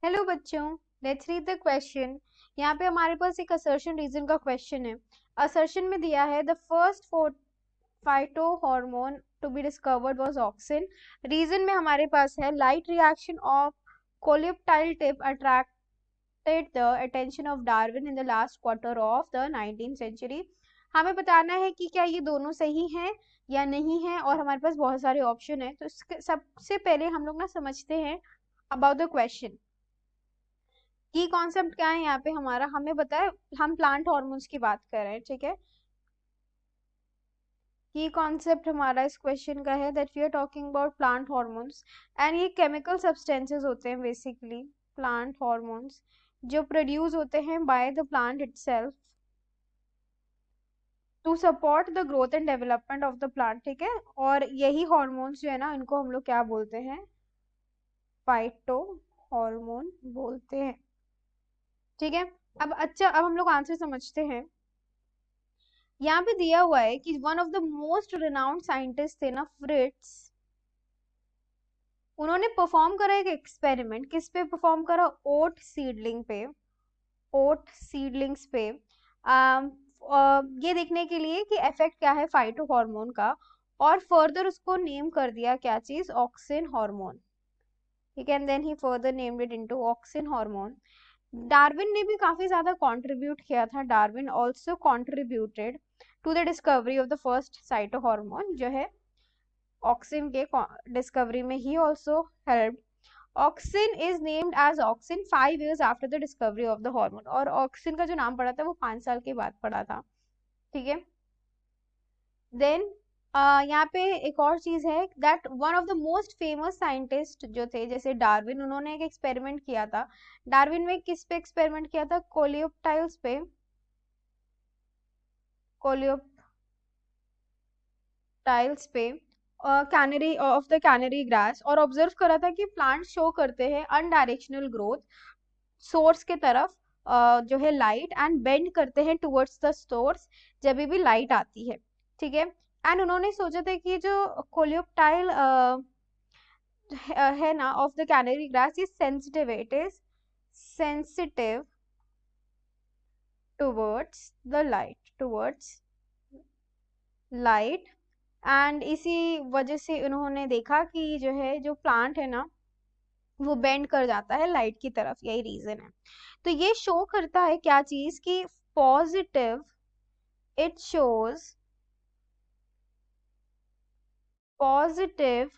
Hello बच्चों, let's read the question. यहाँ पे हमारे पास एक असर्शन रीजन का क्वेश्चन है। असर्शन में दिया है the first phyto hormone to be discovered was auxin. Reason में हमारे पास है light reaction of coleoptile tip attracted the attention of Darwin in the last quarter of the 19th century. हमें बताना है कि क्या ये दोनों सही हैं या नहीं है, और हमारे पास बहुत सारे ऑप्शन है। तो सबसे पहले हम लोग ना समझते हैं अबाउट द क्वेश्चन। की कॉन्सेप्ट क्या है यहाँ पे हमारा, हमें बताए हम प्लांट हार्मोन्स की बात कर रहे हैं, ठीक है। की कॉन्सेप्ट हमारा इस क्वेश्चन का है that we are talking about plant hormones and ये केमिकल सब्सटेंसेस होते हैं बेसिकली प्लांट हार्मोन्स जो प्रोड्यूस होते हैं by the plant itself to support the growth and development of the plant, ठीक है। और यही हार्मोन्स जो है ना, इनको हम लोग क्या बोलते हैं, फाइटो हार्मोन बोलते हैं, ठीक है। अब हम लोग आंसर समझते हैं। यहाँ पे दिया हुआ है कि one of the most renowned scientist थे ना, फ्रिट्स, उन्होंने परफॉर्म करा एक एक्सपेरिमेंट। किस पे परफॉर्म करा? ओट सीडलिंग पे, ओट सीडलिंग्स पे। ये देखने के लिए कि इफेक्ट क्या है फाइटो हार्मोन का, और फर्दर उसको नेम कर दिया क्या चीज, ऑक्सिन हार्मोन, ठीक है। And then he further named it into auxin hormone. Darwin ने भी काफी ज्यादा कंट्रीब्यूट किया था। Darwin also contributed to the discovery of the first cyto hormone, जो है ऑक्सिन के डिस्कवरी में ही also helped. Auxin is named as auxin 5 years after the discovery of the hormone, और ऑक्सिन का जो नाम पड़ा था वो 5 साल के बाद पड़ा था, ठीक है। देन यहाँ पे एक और चीज है that one of the most famous scientist जो थे जैसे डार्विन, उन्होंने एक एक्सपेरिमेंट किया था। डार्विन में किस पे एक्सपेरिमेंट किया था? कोलियोप्टाइल्स पे, कोलियोप्टाइल्स पे, canary of the canary grass, और ऑब्जर्व करा था कि प्लांट शो करते हैं अनडायरेक्शनल ग्रोथ सोर्स के तरफ, जो है लाइट, एंड बेंड करते हैं टुवर्ड्स द सोर्स जब भी लाइट आती है, ठीक है। एंड उन्होंने सोचा था कि जो कोलियोप्टाइल है ना ऑफ द कैनरी ग्रास, ये सेंसिटिव है, it is sensitive towards the light, towards light. And इसी वजह से उन्होंने देखा कि जो है जो प्लांट है ना वो बेंड कर जाता है लाइट की तरफ, यही रीजन है। तो ये शो करता है क्या चीज की positive, it shows positive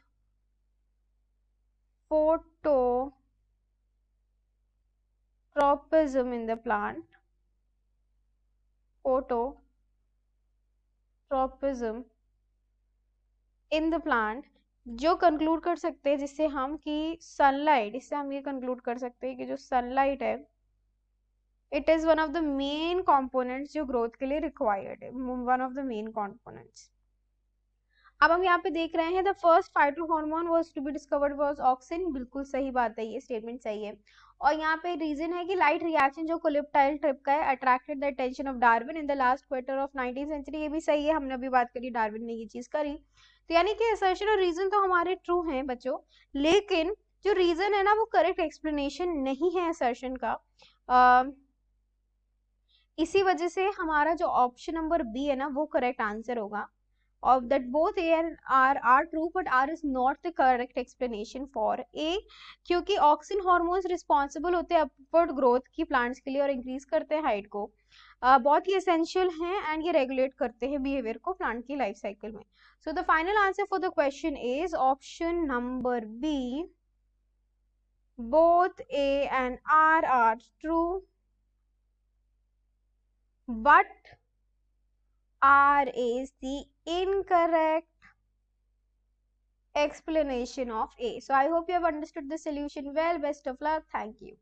phototropism in the plant, phototropism in the plant, जो कंक्लूड कर सकते हैं जिससे हम कि सनलाइट, इससे हम ये कंक्लूड कर सकते हैं कि जो सनलाइट है it is one of the main components जो ग्रोथ के लिए रिक्वायर्ड है, one of the main components. अब हम यहाँ पे देख रहे हैं the first phyto hormone was to be discovered was auxin, बिल्कुल सही बात है, ये स्टेटमेंट सही है। और यहाँ पे रीजन है कि लाइट रिएक्शन जो कोलियोप्टाइल ट्रिप का है attracted the attention of Darwin in the last quarter of 19th century, ये भी सही है, हमने अभी बात करी डार्विन ने ये चीज करी। तो यानी कि असर्शन और रीजन तो हमारे ट्रू हैं बच्चों, लेकिन जो रीजन है ना वो करेक्ट एक्सप्लेनेशन नहीं है असर्शन का। इसी वजह से हमारा जो ऑप्शन नंबर बी है ना वो करेक्ट आंसर होगा, of that both A and R are true, but R is not the correct explanation for A, क्योंकि ऑक्सिन हॉर्मोन्स रिस्पॉन्सिबल होते हैं अपवर्ड ग्रोथ की प्लांट्स के लिए और इंक्रीज करते हैं हाइट को, बहुत ही एसेंशियल हैं, एंड ये रेगुलेट करते हैं बिहेवियर को प्लांट की लाइफ साइकिल में। So the final answer for the question is option number B, both A and R are true, but R is the incorrect explanation of A. So I hope you have understood the solution well. Best of luck. Thank you.